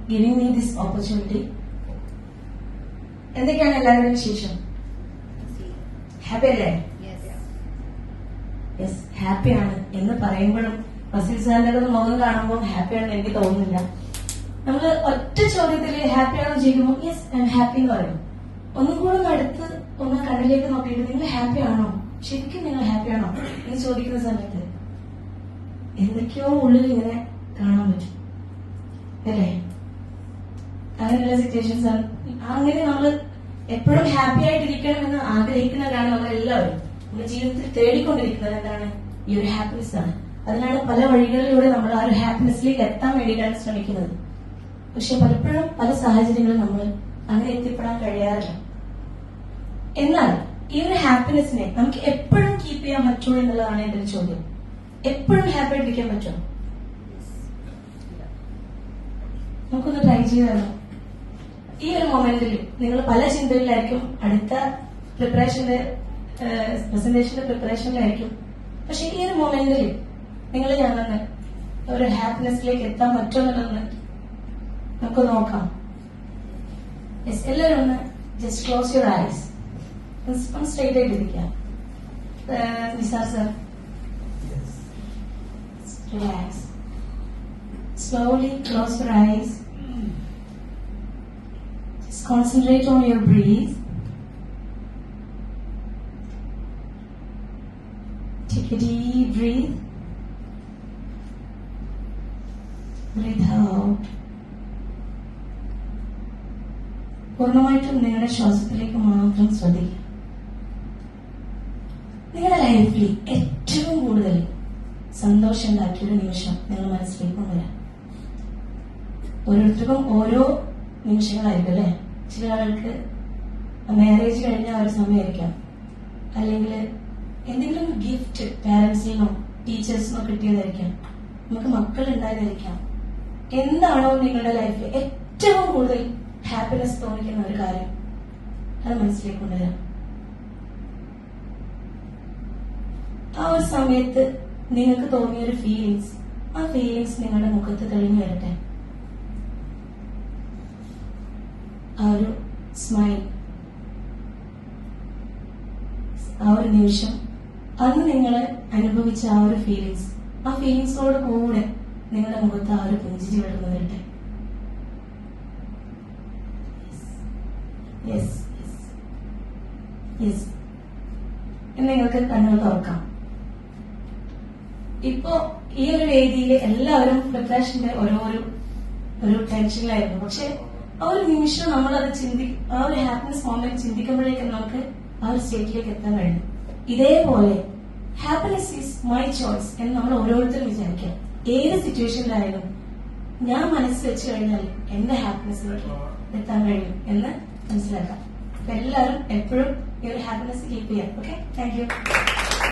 giving me this opportunity. എന്തൊക്കെയാണ് എല്ലാവരുടെയും വിശേഷം? ഹാപ്പി അല്ലേ? യെസ്, ഹാപ്പിയാണ് എന്ന് പറയുമ്പോഴും ഫസീൽ സാറിന്റെ മുഖം കാണുമ്പോൾ ഹാപ്പിയാണെന്ന് എനിക്ക് തോന്നുന്നില്ല. നമ്മൾ ഒറ്റ ചോദ്യത്തില് ഹാപ്പിയാണെന്ന് ചോദിക്കുമ്പോൾ യെസ് ഐ എം ഹാപ്പി എന്ന് പറയും. ഒന്നും കൂടെ അടുത്ത് ഒന്ന് കണ്ണിലേക്ക് നോക്കിയിട്ട് നിങ്ങൾ ഹാപ്പി ആണോ, ശരിക്കും നിങ്ങൾ ഹാപ്പി ആണോ എന്ന് ചോദിക്കുന്ന സമയത്ത് എന്തൊക്കെയോ ഉള്ളിൽ ഇങ്ങനെ കാണാൻ പറ്റും അല്ലേ? അങ്ങനെയുള്ള സിറ്റുവേഷൻസ് ആണ്. അങ്ങനെ നമ്മൾ എപ്പോഴും ഹാപ്പി ആയിട്ടിരിക്കണം എന്ന് ആഗ്രഹിക്കുന്നവരാണ് നമ്മളെല്ലാവരും. നമ്മുടെ ജീവിതത്തിൽ തേടിക്കൊണ്ടിരിക്കുന്നത് എന്താണ്? ഈ ഒരു ഹാപ്പിനെസ് ആണ്. അതിനാണ് പല വഴികളിലൂടെ നമ്മൾ ആ ഒരു ഹാപ്പിനെസ്സിലേക്ക് എത്താൻ വേണ്ടിയിട്ടാണ് ശ്രമിക്കുന്നത്. പക്ഷെ പലപ്പോഴും പല സാഹചര്യങ്ങളും നമ്മൾ അങ്ങനെ എത്തിപ്പെടാൻ കഴിയാറില്ല. എന്നാൽ ഈ ഒരു ഹാപ്പിനെസ്സിനെ നമുക്ക് എപ്പോഴും കീപ്പ് ചെയ്യാൻ പറ്റുമോ എന്നുള്ളതാണ് എന്റെ ഒരു ചോദ്യം. എപ്പോഴും ഹാപ്പി ആയിട്ടിരിക്കാൻ പറ്റുമോ? നമുക്കൊന്ന് ട്രൈ ചെയ്താലോ? ഈ ഒരു മൊമെന്റിൽ നിങ്ങൾ പല ചിന്തകളിലായിരിക്കും, അടുത്ത പ്രസന്റേഷന്റെ പ്രിപ്പറേഷനിലായിരിക്കും. പക്ഷെ ഈ ഒരു മൊമെന്റിൽ നിങ്ങൾ ഞാനൊന്ന് ഒരു ഹാപ്പിനെസ്സിലേക്ക് എത്താൻ പറ്റുമെന്നുള്ളതെന്ന് നമുക്ക് നോക്കാം. എല്ലാവരും ഒന്ന് ജസ്റ്റ് ക്ലോസ് യുവർ ഐസ്, ഒന്ന് സ്ട്രെയിറ്റ് ആയിട്ടിരിക്കാം. Nisar sir, relax, slowly close your eyes. Just concentrate on your breath. Take a deep breath. Breathe out. പൂർണ്ണമായിട്ടും നിങ്ങളുടെ ശ്വാസത്തിലേക്ക് മാത്രം ശ്രദ്ധിക്കുക. നിങ്ങളുടെ ലൈഫിൽ ഏറ്റവും കൂടുതൽ സന്തോഷം ഉണ്ടാക്കിയൊരു നിമിഷം നിങ്ങൾ മനസ്സിലേക്ക് കൊണ്ടുവരാം. ഓരോരുത്തർക്കും ഓരോ നിമിഷങ്ങളായിരിക്കും അല്ലെ? ചില ആൾക്ക് മാരേജ് കഴിഞ്ഞ ആ ഒരു സമയമായിരിക്കാം, അല്ലെങ്കിൽ എന്തെങ്കിലും ഗിഫ്റ്റ് പാരന്റ്സിൽ നിന്നോ ടീച്ചേഴ്സിനോ കിട്ടിയതായിരിക്കാം, നമുക്ക് മക്കൾ ഉണ്ടായതായിരിക്കാം. എന്താണോ നിങ്ങളുടെ ലൈഫിൽ ഏറ്റവും കൂടുതൽ ഹാപ്പിനെസ് തോന്നിക്കുന്ന ഒരു കാര്യം, അത് മനസ്സിലേക്ക് കൊണ്ടുവരാം. ആ ഒരു സമയത്ത് നിങ്ങൾക്ക് തോന്നിയ ഒരു ഫീലിങ്സ്, ആ ഫീലിങ്സ് നിങ്ങളുടെ മുഖത്ത് തെളിഞ്ഞു വരട്ടെ. ആ ഒരു സ്മൈൽ, ആ ഒരു നിമിഷം, അന്ന് നിങ്ങൾ അനുഭവിച്ച ആ ഒരു ഫീലിങ്സ്, ആ ഫീലിങ്സോട് കൂടെ നിങ്ങളുടെ മുഖത്ത് ആ ഒരു പുഞ്ചിരി വിടർന്നു വരട്ടെ. Yes yes yes. നിങ്ങൾക്ക് കണ്ണുകൾ തുറക്കാം. ഇപ്പോ ഈ ഒരു വേദിയിൽ എല്ലാവരും പ്രിപ്പറേഷന്റെ ഒരു ടെൻഷനിലായിരുന്നു. പക്ഷെ ആ ഒരു നിമിഷം നമ്മളത് ആ ഒരു ഹാപ്പിനെസ് മൊമെന്റ് ചിന്തിക്കുമ്പോഴേക്കും നമുക്ക് ആ ഒരു സ്റ്റേറ്റിലേക്ക് എത്താൻ കഴിയും. ഇതേപോലെ ഹാപ്പിനെസ് ഈസ് മൈ ചോയ്സ് എന്ന് നമ്മൾ ഓരോരുത്തരും വിചാരിക്കാം. ഏത് സിറ്റുവേഷനിലായാലും ഞാൻ മനസ്സ് വെച്ച് കഴിഞ്ഞാൽ എന്റെ ഹാപ്പിനെസ്സിലേക്ക് എത്താൻ കഴിയും എന്ന് മനസ്സിലാക്കാം. അപ്പൊ എല്ലാവരും എപ്പോഴും ഈ ഒരു ഹാപ്പിനെസ് കീപ്പ് ചെയ്യാം. Okay, thank you.